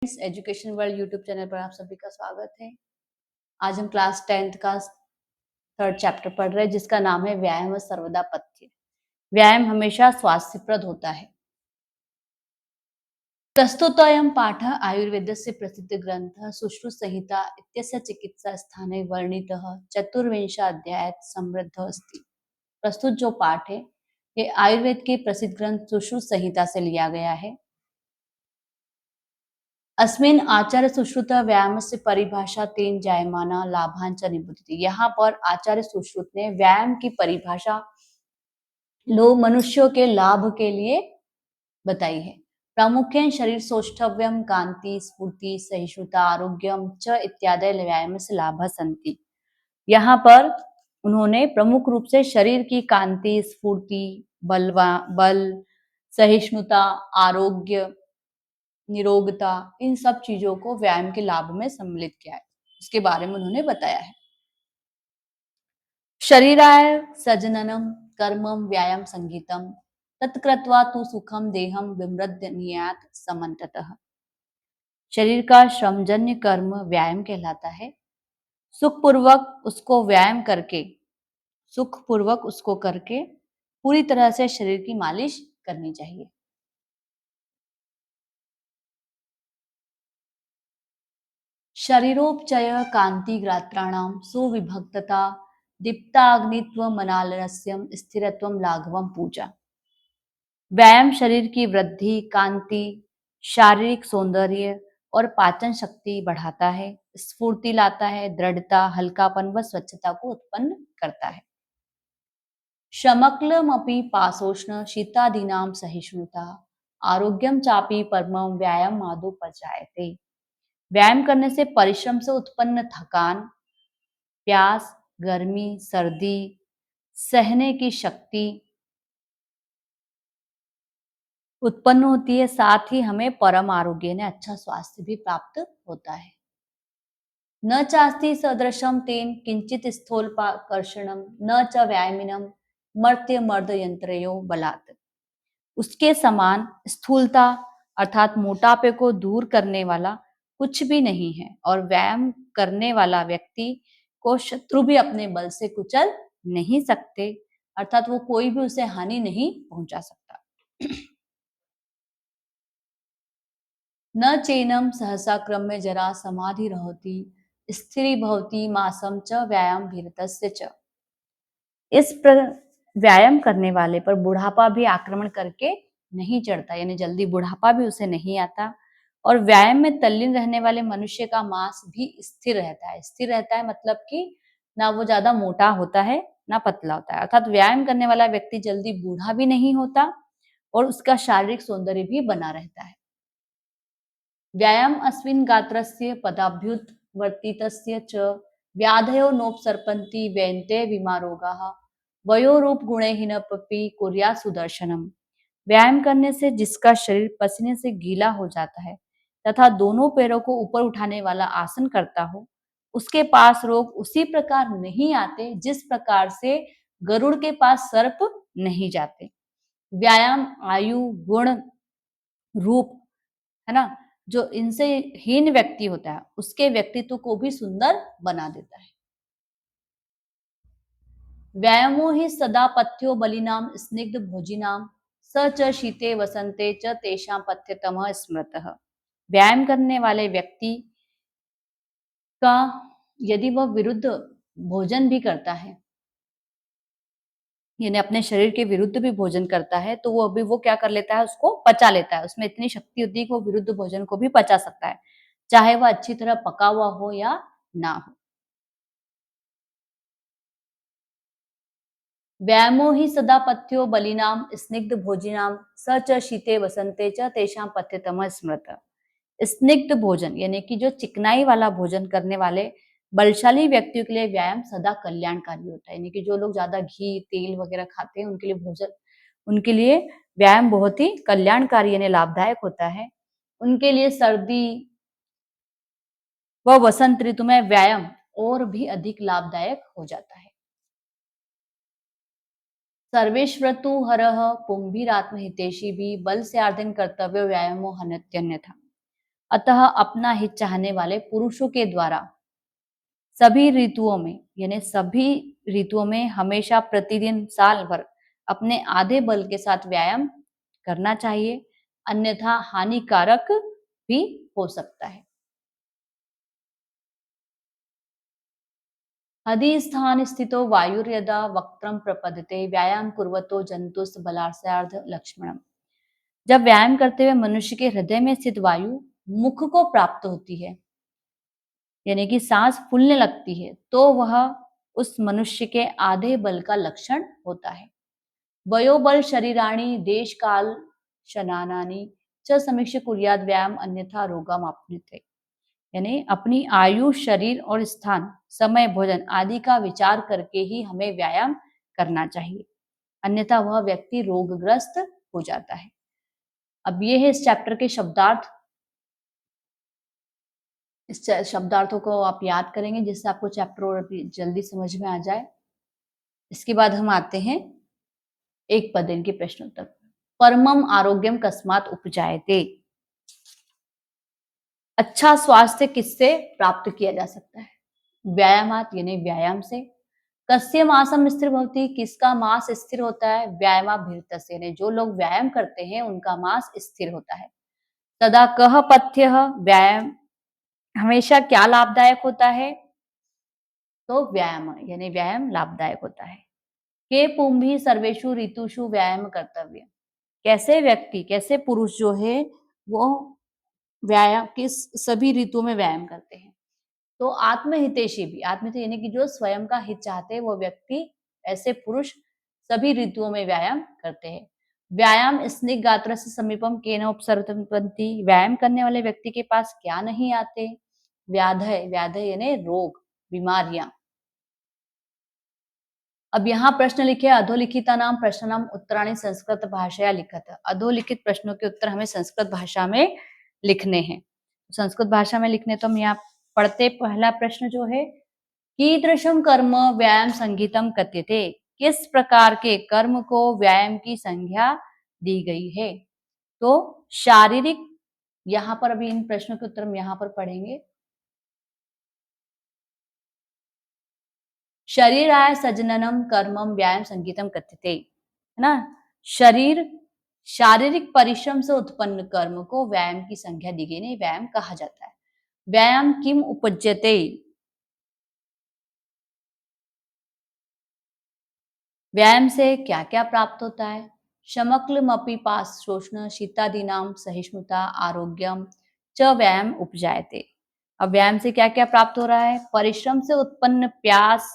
Friends, education world YouTube channel पर आप सभी का स्वागत है। आज हम क्लास 10th का थर्ड चैप्टर पढ़ रहे हैं जिसका नाम है व्यायाम सर्वदा पथ्य। व्यायाम हमेशा स्वास्थ्यप्रद होता है। प्रस्तुतोऽयं पाठः आयुर्वेदस्य प्रसिद्धग्रन्थः सुश्रुतसंहिता इत्यस्य चिकित्सास्थाने वर्णितः चतुर्विंशाध्यायात् समृद्धः अस्ति। प्रस्तुत जो पाठ है ये आयुर्वेद के प्रसिद्ध ग्रंथ सुश्रुत संहिता से लिया गया है। अस्मिन् आचार्य सुश्रुत व्यायामस्य परिभाषा तेन जायमाना लाभांच निबोधित। यहाँ पर आचार्य सुश्रुत ने व्यायाम की परिभाषा लोग मनुष्यों के लाभ के लिए बताई है। प्रामुख्येन शरीर सौष्ठव्यम कांति स्फूर्ति सहिष्णुता आरोग्यम च इत्यादि व्यायाम से लाभ संति। यहाँ पर उन्होंने प्रमुख रूप से शरीर की कांति स्फूर्ति बल सहिष्णुता आरोग्य निरोगता इन सब चीजों को व्यायाम के लाभ में सम्मिलित किया है, उसके बारे में उन्होंने बताया है। शरीराय सजननम कर्मम व्यायाम संगीतम तत्कृत्वा तु सुखम देहम विमृध्यनियात समन्ततः। शरीर का श्रमजन्य कर्म व्यायाम कहलाता है। सुखपूर्वक उसको करके पूरी तरह से शरीर की मालिश करनी चाहिए। शरीरोपचय कांतिग्रात्राणां सुविभक्तता दीप्ताग्नित्वमनालस्यं स्थिरत्वं लाघवं पूजा। व्यायाम शरीर की वृद्धि कांति शारीरिक सौंदर्य और पाचन शक्ति बढ़ाता है, स्फूर्ति लाता है, दृढ़ता हल्कापन व स्वच्छता को उत्पन्न करता है। शमक्लमपि पाशोष्ण शीतादीनां सहिष्णुता आरोग्यम चापि परमं व्यायाम आदो पचायते। व्यायाम करने से परिश्रम से उत्पन्न थकान प्यास गर्मी सर्दी सहने की शक्ति उत्पन्न होती है, साथ ही हमें परम आरोग्य यानी अच्छा स्वास्थ्य भी प्राप्त होता है। न चास्ति सदृशम तेन किंचित स्थूलपाकर्षणम न च व्यायामिनम मर्त्य मर्द यंत्रयो बलात्। उसके समान स्थूलता अर्थात मोटापे को दूर करने वाला कुछ भी नहीं है और व्यायाम करने वाला व्यक्ति को शत्रु भी अपने बल से कुचल नहीं सकते, अर्थात वो कोई भी उसे हानि नहीं पहुंचा सकता। न चैनम सहसा क्रम्य जरा समाधि रहती स्थिरी भवती मासम च व्यायाम भीरतस्य च। व्यायाम करने वाले पर बुढ़ापा भी आक्रमण करके नहीं चढ़ता, यानी जल्दी बुढ़ापा भी उसे नहीं आता। और व्यायाम में तल्लीन रहने वाले मनुष्य का मांस भी स्थिर रहता है। स्थिर रहता है मतलब कि ना वो ज्यादा मोटा होता है ना पतला होता है, अर्थात व्यायाम करने वाला व्यक्ति जल्दी बूढ़ा भी नहीं होता और उसका शारीरिक सौंदर्य भी बना रहता है। व्यायाम अस्मिन् गात्रस्य पदाभ्युत्वर्तितस्य च व्याधयो नोपसर्पन्ति व्यन्ते विमारोगाः वयोरूप गुणैहिनपि कुर्यात् सुदर्शनम। व्यायाम करने से जिसका शरीर पसीने से गीला हो जाता है तथा दोनों पैरों को ऊपर उठाने वाला आसन करता हो, उसके पास रोग उसी प्रकार नहीं आते जिस प्रकार से गरुड़ के पास सर्प नहीं जाते। व्यायाम आयु गुण रूप है ना, जो इनसे हीन व्यक्ति होता है उसके व्यक्तित्व को भी सुंदर बना देता है। व्यायामो हि सदा पथ्यो बलिनाम स्निग्ध भोजिनाम स च शीते वसंते च तेषां पथ्यतमः स्मृतः। व्यायाम करने वाले व्यक्ति का यदि वह विरुद्ध भोजन भी करता है, यानी अपने शरीर के विरुद्ध भी भोजन करता है, तो वो क्या कर लेता है, उसको पचा लेता है। उसमें इतनी शक्ति होती है कि वो विरुद्ध भोजन को भी पचा सकता है, चाहे वह अच्छी तरह पका हुआ हो या ना हो। व्यायामो हि सदा पथ्यो बलिनाम स्निग्ध भोजिनाम स च शीते वसंते च तेषां पथ्यतमः स्मृत। स्निग्ध भोजन यानी कि जो चिकनाई वाला भोजन करने वाले बलशाली व्यक्तियों के लिए व्यायाम सदा कल्याणकारी होता है, यानी कि जो लोग ज्यादा घी तेल वगैरह खाते हैं उनके लिए व्यायाम बहुत ही कल्याणकारी यानी लाभदायक होता है। उनके लिए सर्दी व वसंत ऋतु में व्यायाम और भी अधिक लाभदायक हो जाता है। सर्वेश्वतु हरः पुंभिरात्महितेशी भी बल से आर्धन कर्तव्य व्यायामो हन्यन्यथा। अतः अपना हित चाहने वाले पुरुषों के द्वारा सभी ऋतुओं में यानी सभी ऋतुओं में हमेशा प्रतिदिन साल भर अपने आधे बल के साथ व्यायाम करना चाहिए, अन्यथा हानिकारक भी हो सकता है। अधिस्थान स्थितो वायुर्यदा वक्त्रम प्रपद्यते व्यायाम कुर्वतो जंतुस बलास्यार्ध लक्ष्मणम। जब व्यायाम करते हुए मनुष्य के हृदय में स्थित वायु मुख को प्राप्त होती है, यानी कि सांस फूलने लगती है, तो वह उस मनुष्य के आधे बल का लक्षण होता है। वयोबल शरीराणि देश काल शनानानि च समीक्ष्य कुर्याद व्यायाम अन्यथा रोगमाप्नुते। यानी अपनी आयु, शरीर और स्थान, समय, भोजन आदि का विचार करके ही हमें व्यायाम करना चाहिए, अन्यथा वह व्यक्ति रोगग्रस्त हो जाता है। अब ये है इस चैप्टर के शब्दार्थ। इस शब्दार्थों को आप याद करेंगे जिससे आपको चैप्टर और जल्दी समझ में आ जाए। इसके बाद हम आते हैं एक पद इनके प्रश्नोत्तर। परमम आरोग्यम कस्मात् उपजायते। अच्छा स्वास्थ्य किससे प्राप्त किया जा सकता है? व्यायामात यानी व्यायाम से। कस्य मासम स्थिर भवति, किसका मास स्थिर होता है? व्यायामाभ्यर्तस्य यानी जो लोग व्यायाम करते हैं उनका मास स्थिर होता है। तदा कह पथ्यः, व्यायाम हमेशा क्या लाभदायक होता है? तो व्यायाम यानी व्यायाम लाभदायक होता है। के पुंभी सर्वेषु ऋतुषु व्यायाम कर्तव्य। कैसे व्यक्ति, कैसे पुरुष जो है वो व्यायाम किस सभी ऋतुओं में व्यायाम करते हैं? तो आत्महितैषी भी, आत्महित यानी कि जो स्वयं का हित चाहते हैं वो व्यक्ति, ऐसे पुरुष सभी ऋतुओं में व्यायाम करते हैं। व्यायाम स्निग्ध गात्र से समीपम केन उपसर्पन्ति, व्यायाम करने वाले व्यक्ति के पास क्या नहीं आते? व्याधय, व्याधय यानी रोग, बीमारियां। अब यहाँ प्रश्न लिखे अधोलिखिता नाम प्रश्न नाम उत्तराणी संस्कृत भाषाया लिखत। अधोलिखित प्रश्नों के उत्तर हमें संस्कृत भाषा में लिखने हैं। संस्कृत भाषा में लिखने तो हम यहाँ पढ़ते। पहला प्रश्न जो है, कीदृशम कर्म व्यायाम संगीतम कथ्यते, किस प्रकार के कर्म को व्यायाम की संज्ञा दी गई है? तो शारीरिक, यहाँ पर अभी इन प्रश्नों के उत्तर हम यहाँ पर पढ़ेंगे। शरीराय सजननम कर्मम व्यायाम संगीतम कथ्यते, है ना। शरीर, शारीरिक परिश्रम से उत्पन्न कर्म को व्यायाम की संज्ञा दी गई, नहीं व्यायाम कहा जाता है। व्यायाम किम उपज्यते, व्यायाम से क्या क्या प्राप्त होता है? शमक्लमपि पास शोषण शीतादीनाम सहिष्णुता आरोग्यम च व्यायाम उपजायते। अब व्यायाम से क्या क्या प्राप्त हो रहा है? परिश्रम से उत्पन्न प्यास,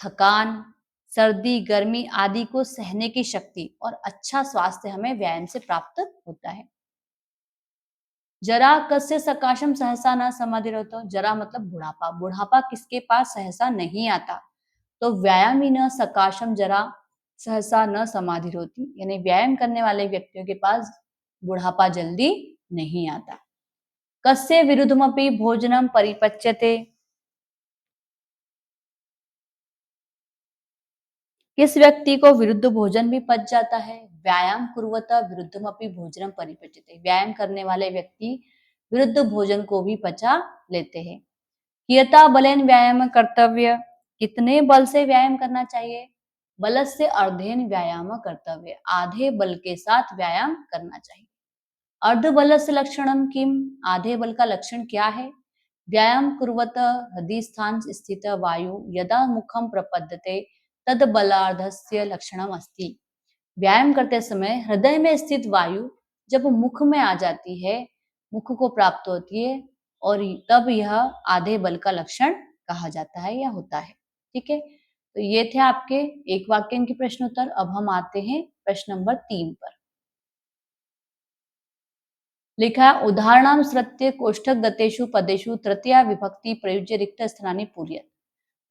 थकान, सर्दी, गर्मी आदि को सहने की शक्ति और अच्छा स्वास्थ्य हमें व्यायाम से प्राप्त होता है। जरा कस्य सकाशम सहसा न समाधिरतो, जरा मतलब बुढ़ापा, बुढ़ापा किसके पास सहसा नहीं आता? तो व्यायामीन सकाशम जरा सहसा न समाधिरोति, यानी व्यायाम करने वाले व्यक्तियों के पास बुढ़ापा जल्दी नहीं आता। कस्य विरुद्धमपि भोजनम परिपच्यते, किस व्यक्ति को विरुद्ध भोजन भी पच जाता है? व्यायाम कुर्वता विरुद्धमपि भोजनम परिपच्यते, व्यायाम करने वाले व्यक्ति विरुद्ध भोजन को भी पचा लेते हैं। कियता बलेन व्यायाम कर्तव्य, कितने बल से व्यायाम करना चाहिए? बलस्य अर्धेन व्यायाम कर्तव्य, आधे बल के साथ व्यायाम करना चाहिए। अर्ध बलस्य लक्षणम किम, आधे बल का लक्षण क्या है? व्यायाम कुर्वत हृदय स्थान स्थित वायु यदा मुखम प्रपद्यते तद बलार्धस्य लक्षणम अस्ति। व्यायाम करते समय हृदय में स्थित वायु जब मुख में आ जाती है, मुख को प्राप्त होती है, और तब यह आधे बल का लक्षण कहा जाता है या होता है। ठीक है, तो ये थे आपके एक वाक्य के प्रश्न उत्तर। अब हम आते हैं प्रश्न नंबर 3 पर। लिखा है उदाहरणाम सृत्य कोष्ठक गतेषु पदेषु तृतीया विभक्ति प्रयुज्य रिक्त स्थानानि पूर्यत।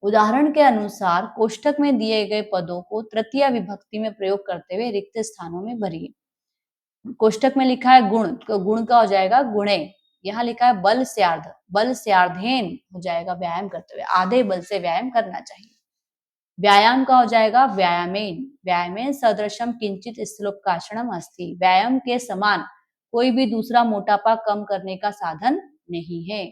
उदाहरण के अनुसार कोष्ठक में दिए गए पदों को तृतीया विभक्ति में प्रयोग करते हुए रिक्त स्थानों में भरिए। कोष्ठक में लिखा है गुण, तो गुण का हो जाएगा गुणे। यहाँ लिखा है बल स्यार्ध, बल स्यार्धेन हो जाएगा व्यायाम करते हुए, आधे बल से व्यायाम करना चाहिए। व्यायाम का हो जाएगा व्यायामेन, व्यायामेन सदृशम किंचित स्थलोपकाशनम अस्ति, व्यायाम के समान कोई भी दूसरा मोटापा कम करने का साधन नहीं है।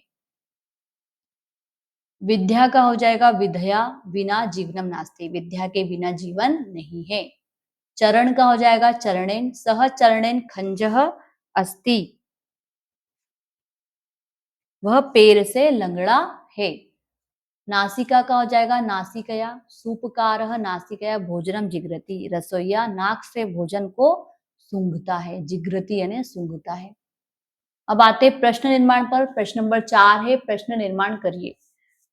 विद्या का हो जाएगा विद्या बिना जीवनम नास्ति, विद्या के बिना जीवन नहीं है। चरण का हो जाएगा चरणेन, सह चरणेन खंजः अस्ति, वह पैर से लंगड़ा है। नासिका का हो जाएगा नासिकया, सूपकारः नासिकया भोजनम जिघ्रति, रसोइया नाक से भोजन को सूंघता है, जिघ्रति यानी सूंघता है। अब आते प्रश्न निर्माण पर। प्रश्न नंबर 4 है, प्रश्न निर्माण करिए।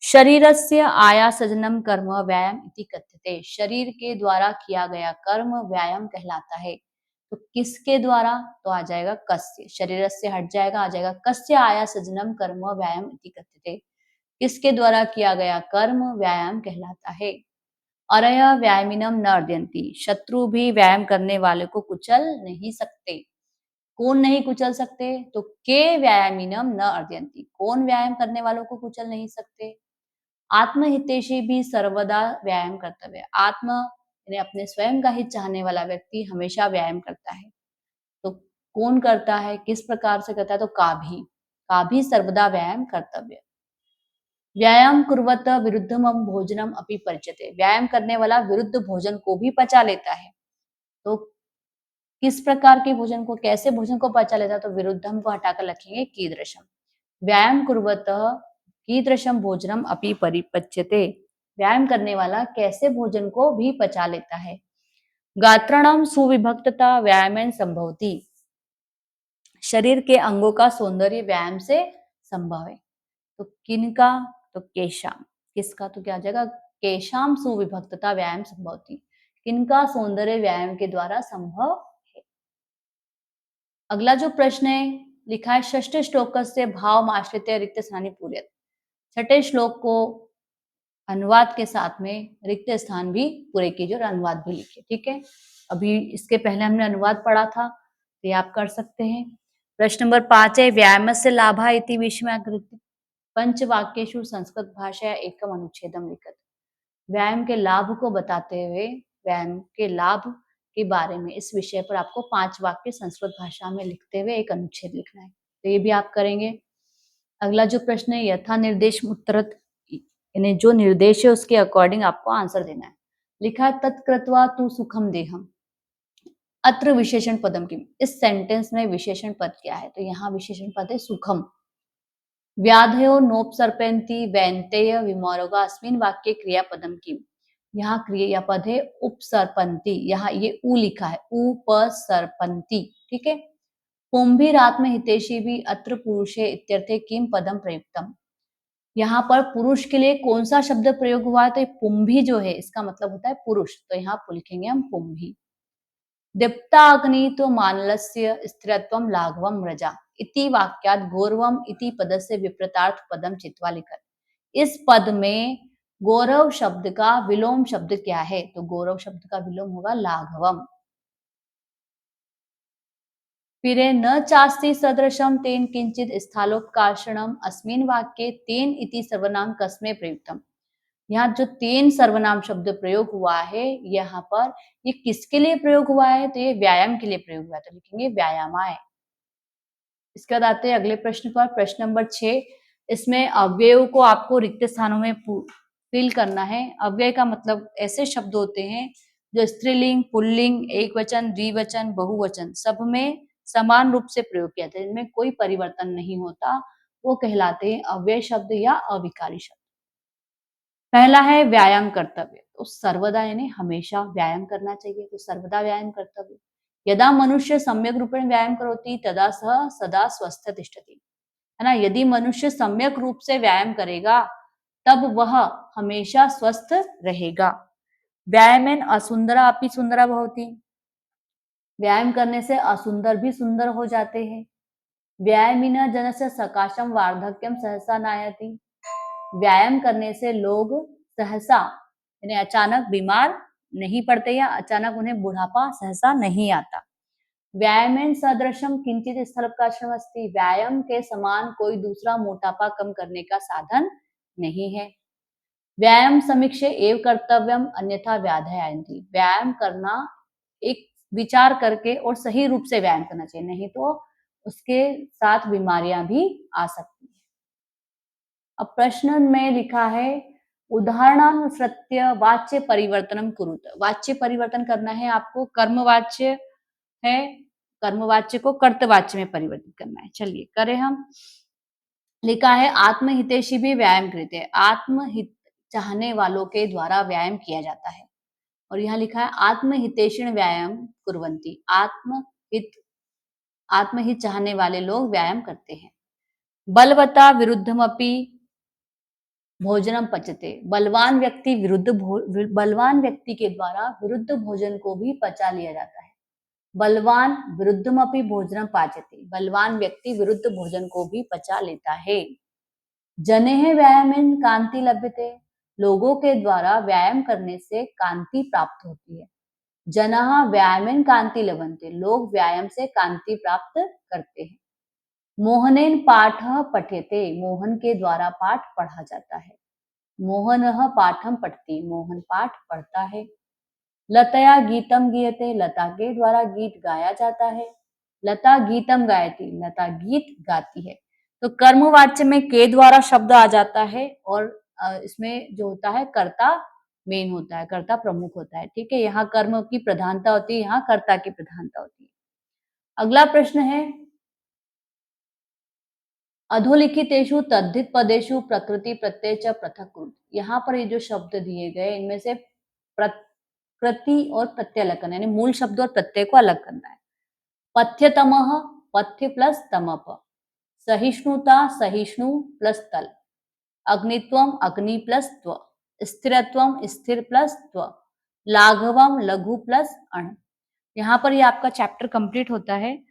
शरीरस्य आयासजनम कर्म व्यायाम इति कथ्यते, शरीर के द्वारा किया गया कर्म व्यायाम कहलाता है। तो किसके द्वारा? तो आ जाएगा कस्य, शरीरस्य हट जाएगा, आ जाएगा कस्य आयासजनम कर्म व्यायाम इति कथ्यते, किसके द्वारा किया गया कर्म व्यायाम कहलाता है। अरय व्यायामिनम न अर्दयन्ति, शत्रु भी व्यायाम करने वाले को कुचल नहीं सकते। कौन नहीं कुचल सकते? तो के व्यायामिनम न अर्दयन्ति, कौन व्यायाम करने वालों को कुचल नहीं सकते? आत्महितैषी भी सर्वदा व्यायाम कर्तव्य, आत्म यानी अपने स्वयं का हित चाहने वाला व्यक्ति हमेशा व्यायाम करता है। तो कौन करता है, किस प्रकार से करता है? तो का भी सर्वदा व्यायाम कर्तव्य। व्यायाम कुर्वत विरुद्धम भोजनम अपि पच्यते, व्यायाम करने वाला विरुद्ध भोजन को भी पचा लेता है। तो किस प्रकार के भोजन को, कैसे भोजन को पचा लेता है? तो विरुद्धम को हटाकर लिखेंगे कीदृशम। व्यायाम कुर्वतः कीदृशम भोजनम अपि परिपच्यते, व्यायाम करने वाला कैसे भोजन को भी पचा लेता है। गात्राणाम सुविभक्तता व्यायामेन संभवती, शरीर के अंगों का सौंदर्य व्यायाम से संभव है। तो किनका? तो केशाम, किसका? तो क्या आ जाएगा केशाम सुविभक्तता व्यायाम संभवती, किनका सौंदर्य व्यायाम के द्वारा संभव है। अगला जो प्रश्न है लिखा है षष्ठ श्लोक से भाव आश्रित रिक्त स्थानी पूर्यत, छठे श्लोक को अनुवाद के साथ में रिक्त स्थान भी पूरे कीजिए और अनुवाद भी लिखिए। ठीक है, अभी इसके पहले हमने अनुवाद पढ़ा था, तो ये आप कर सकते हैं। प्रश्न नंबर 5 है व्यायाम से लाभा इति विषयाकृति पंचवाक्येषु संस्कृत भाषा एकम अनुच्छेदम लिखत, व्यायाम के लाभ को बताते हुए व्यायाम के लाभ के बारे में इस विषय पर आपको 5 वाक्य संस्कृत भाषा में लिखते हुए एक अनुच्छेद लिखना है। तो ये भी आप करेंगे। अगला जो प्रश्न है यथा निर्देश उत्तरत, यानी जो निर्देश है उसके अकॉर्डिंग आपको आंसर देना है। लिखा है तत्कृत्वा तु सुखम देहम, अत्र विशेषण पदम किम, इस सेंटेंस में विशेषण पद क्या है? तो यहाँ विशेषण पद है सुखम। व्याधयो नोपसर्पन्ति वैन्तेय विमोरोगा अस्मिन वाक्य क्रियापदम किम, यहाँ क्रियापद है उपसर्पन्ति, यहाँ ये उ लिखा है उपसर्पन्ति। ठीक है, पुंभिरात्म हितैषी भी अत्र पुरुषे इत्यर्थे किम पदम प्रयुक्तम, यहाँ पर पुरुष के लिए कौन सा शब्द प्रयोग हुआ है? तो पुंभी जो है इसका मतलब होता है पुरुष, तो यहाँ लिखेंगे हम पुंभी। दीप्ताग्नि तो मानलस्य स्त्रीत्वम लाघवम रजा इति वाक्यात गौरवम इति पदस्य विप्रतार्थ पदम चित्वा लिखत, इस पद में गौरव शब्द का विलोम शब्द क्या है? तो गौरव शब्द का विलोम होगा लाघवम। फिर न चास्ति सदृशम तेन किंचित स्थालोपकाशनम अस्मिन वाक्ये तेन इति सर्वनाम कस्मे प्रयुक्तम, यहाँ जो तेन सर्वनाम शब्द प्रयोग हुआ है यहाँ पर ये किसके लिए प्रयोग हुआ है? तो ये व्यायाम के लिए प्रयोग हुआ है, तो लिखेंगे व्यायामाय। इसके बाद आते हैं अगले प्रश्न पर। प्रश्न नंबर 6, इसमें अव्ययों को आपको रिक्त स्थानों में फिल करना है। अव्यय का मतलब ऐसे शब्द होते हैं जो स्त्रीलिंग, पुल्लिंग, एक वचन, द्विवचन, बहुवचन सब में समान रूप से प्रयोग किया जाता है, इनमें कोई परिवर्तन नहीं होता, वो कहलाते हैं अव्यय शब्द या अविकारी शब्द। पहला है व्यायाम कर्तव्य, तो सर्वदा यानी हमेशा व्यायाम करना चाहिए, तो सर्वदा व्यायाम कर्तव्य। यदा मनुष्य सम्यक रूपेण व्यायाम करोति तदा सह सदा स्वस्थ तिष्ठति, है ना, यदि मनुष्य सम्यक रूप से व्यायाम करेगा तब वह हमेशा स्वस्थ रहेगा। व्यायामेन असुंदरा अपि सुंदरा भवति, व्यायाम करने से असुंदर भी सुंदर हो जाते हैं। व्यायामिना जनस्य सकाशम वार्धक्यम सहसा नायति, व्यायाम करने से लोग सहसा यानी अचानक बीमार नहीं पड़ते या अचानक उन्हें बुढ़ापा सहसा नहीं आता। व्यायामेन सदृशम किंचित स्थलावकाशम अस्ति, व्यायाम के समान कोई दूसरा मोटापा कम करने का साधन नहीं है। व्यायाम समीक्षे एव कर्तव्यम अन्यथा व्याधयान्ति, व्यायाम करना एक विचार करके और सही रूप से व्यायाम करना चाहिए, नहीं तो उसके साथ बीमारियां भी आ सकती हैं। अब प्रश्न में लिखा है उदाहरणानुसृत्य वाच्य परिवर्तनम कुरुत। वाच्य परिवर्तन करना है आपको, कर्मवाच्य है, कर्मवाच्य को कर्तवाच्य में परिवर्तित करना है। चलिए करें हम। लिखा है आत्महितैषी भी व्यायाम कृत्य। आत्महित चाहने वालों के द्वारा व्यायाम किया जाता है। और यहाँ लिखा है आत्महितैषिण व्यायाम कुर्वन्ति। आत्महित चाहने वाले लोग व्यायाम करते हैं। बलवता विरुद्धमपि भोजनम पचते। बलवान व्यक्ति के द्वारा विरुद्ध भोजन को भी पचा लिया जाता है। बलवान विरुद्धमपि भोजनम पाचते। बलवान व्यक्ति विरुद्ध भोजन को भी पचा लेता है। जनेह व्यायामेन कांति लभ्यते। लोगों के द्वारा व्यायाम करने से कांति प्राप्त होती है। जनः व्यायामेन कांति लभन्ते। लोग व्यायाम से कांति प्राप्त करते हैं। मोहनेन पाठः पठ्यते। मोहन के द्वारा पाठ पढ़ा जाता है। मोहनः पाठम पठति। मोहन पाठ पढ़ता है। लतया गीतम गीयते। लता के द्वारा गीत गाया जाता है। लता गीतम गायति। लता गीत गाती है। तो कर्मवाच्य में के द्वारा शब्द आ जाता है और इसमें जो होता है कर्ता मेन होता है, कर्ता प्रमुख होता है। ठीक है, यहाँ कर्म की प्रधानता होती है, यहाँ कर्ता की प्रधानता होती है। अगला प्रश्न है अधोलिखितेषु तद्धित पदेषु प्रकृति प्रत्यय च पृथक कुरु। यहाँ पर ये जो शब्द दिए गए इनमें से प्रकृति और प्रत्यय अलग करना है, यानी मूल शब्द और प्रत्यय को अलग करना है। पथ्यतमः पथ्य प्लस तमप। सहिष्णुता सहिष्णु प्लस तल। अग्नित्वम अग्नि प्लस त्व। स्थिरत्वम स्थिर प्लस त्व। लाघवम लघु प्लस अण। यहाँ पर ये आपका चैप्टर कंप्लीट होता है।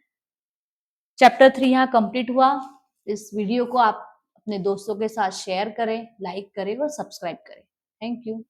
चैप्टर 3 यहाँ कंप्लीट हुआ। इस वीडियो को आप अपने दोस्तों के साथ शेयर करें, लाइक करें और सब्सक्राइब करें। Thank you.